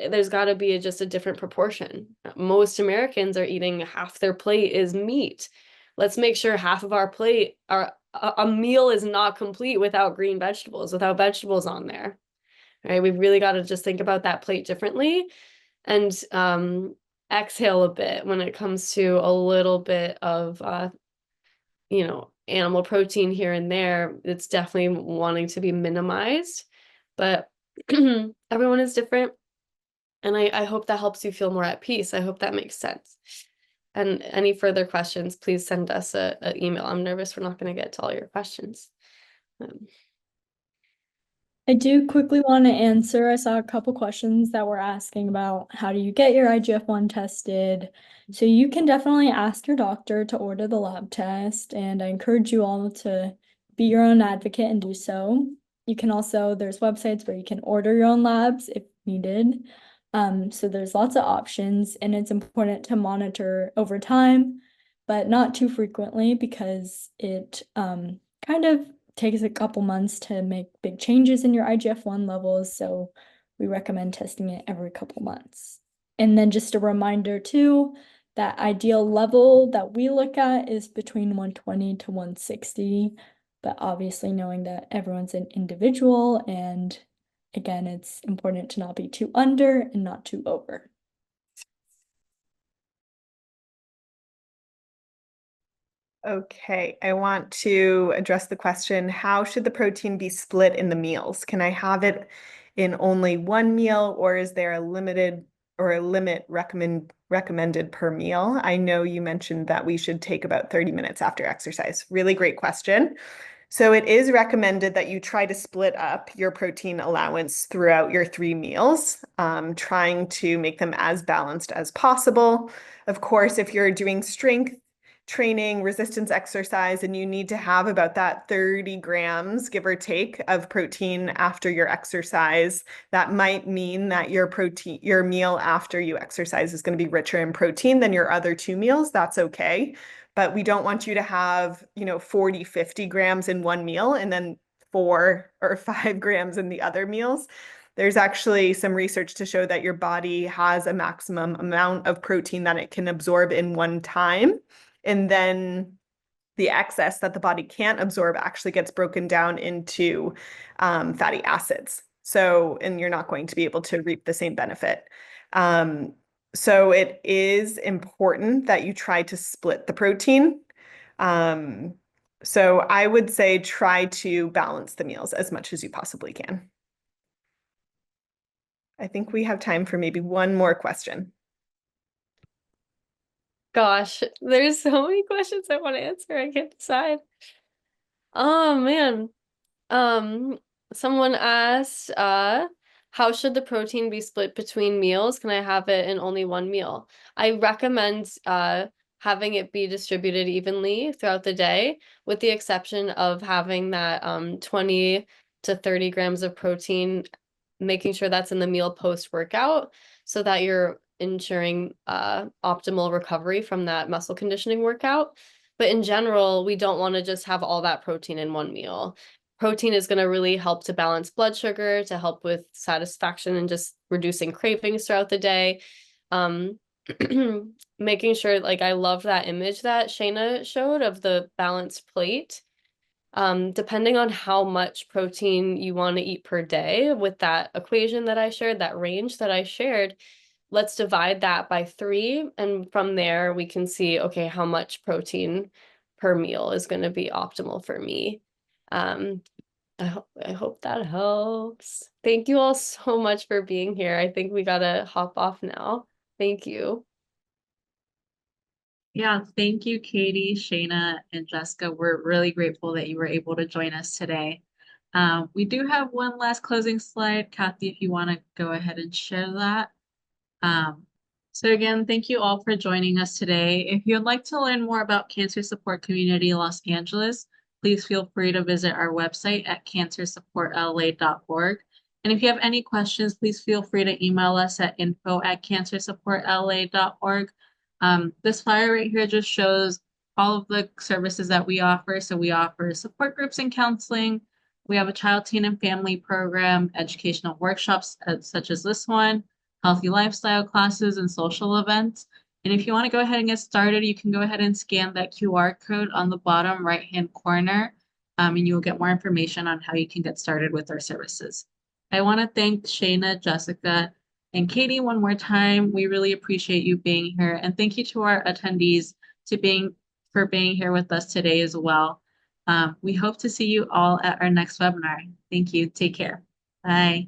D: there's got to be just a different proportion. Most Americans are eating half their plate is meat. Let's make sure half of our plate, a meal is not complete without green vegetables, without vegetables on there. Right? We've really got to just think about that plate differently and exhale a bit when it comes to a little bit of, you know, animal protein here and there. It's definitely wanting to be minimized, but everyone is different. And I hope that helps you feel more at peace. I hope that makes sense. And any further questions, please send us an email. I'm nervous we're not going to get to all your questions.
E: I do quickly want to answer. I saw a couple questions that were asking about how do you get your IGF-1 tested. So you can definitely ask your doctor to order the lab test, and I encourage you all to be your own advocate and do so. You can also, there's websites where you can order your own labs if needed. So there's lots of options, and it's important to monitor over time, but not too frequently because it kind of takes a couple months to make big changes in your IGF-1 levels. So we recommend testing it every couple months. And then just a reminder too, that ideal level that we look at is between 120 to 160, but obviously knowing that everyone's an individual, and again, it's important to not be too under and not too over.
C: Okay, I want to address the question, how should the protein be split in the meals? Can I have it in only one meal, or is there a limited or a limit recommended per meal? I know you mentioned that we should take about 30 minutes after exercise. Really great question. So it is recommended that you try to split up your protein allowance throughout your 3 meals, trying to make them as balanced as possible. Of course, if you're doing strength training, resistance exercise, and you need to have about that 30 grams, give or take, of protein after your exercise, that might mean that your meal after you exercise is going to be richer in protein than your other 2 meals. That's okay. But we don't want you to have, 40, 50 grams in one meal and then 4 or 5 grams in the other meals. There's actually some research to show that your body has a maximum amount of protein that it can absorb in one time. And then the excess that the body can't absorb actually gets broken down into fatty acids. So, and you're not going to be able to reap the same benefit. So it is important that you try to split the protein. So I would say try to balance the meals as much as you possibly can. I think we have time for maybe one more question.
D: Gosh, there's so many questions I want to answer. I can't decide. Oh man. Someone asked, how should the protein be split between meals? Can I have it in only one meal? I recommend having it be distributed evenly throughout the day, with the exception of having that 20 to 30 grams of protein, making sure that's in the meal post-workout so that you're ensuring optimal recovery from that muscle conditioning workout. But in general, we don't want to just have all that protein in one meal. Protein is going to really help to balance blood sugar, to help with satisfaction and just reducing cravings throughout the day. Making sure, like, I love that image that Shayna showed of the balanced plate. Depending on how much protein you want to eat per day, with that equation that I shared, that range that I shared, let's divide that by 3. And from there, we can see, okay, how much protein per meal is going to be optimal for me. I hope that helps. Thank you all so much for being here. I think we gotta hop off now. Thank you.
A: Yeah, thank you, Katie, Shayna, and Jessica. We're really grateful that you were able to join us today. We do have one last closing slide. Kathy, if you want to go ahead and share that. So again, thank you all for joining us today. If you'd like to learn more about Cancer Support Community Los Angeles, please feel free to visit our website at cancersupportla.org. And if you have any questions, please feel free to email us at info@cancersupportla.org. This flyer right here just shows all of the services that we offer. So we offer support groups and counseling. We have a child, teen, and family program, educational workshops such as this one, healthy lifestyle classes, and social events. And if you want to go ahead and get started, you can go ahead and scan that QR code on the bottom right-hand corner, and you will get more information on how you can get started with our services. I want to thank Shayna, Jessica, and Katie one more time. We really appreciate you being here. And thank you to our attendees for being here with us today as well. We hope to see you all at our next webinar. Thank you. Take care. Bye.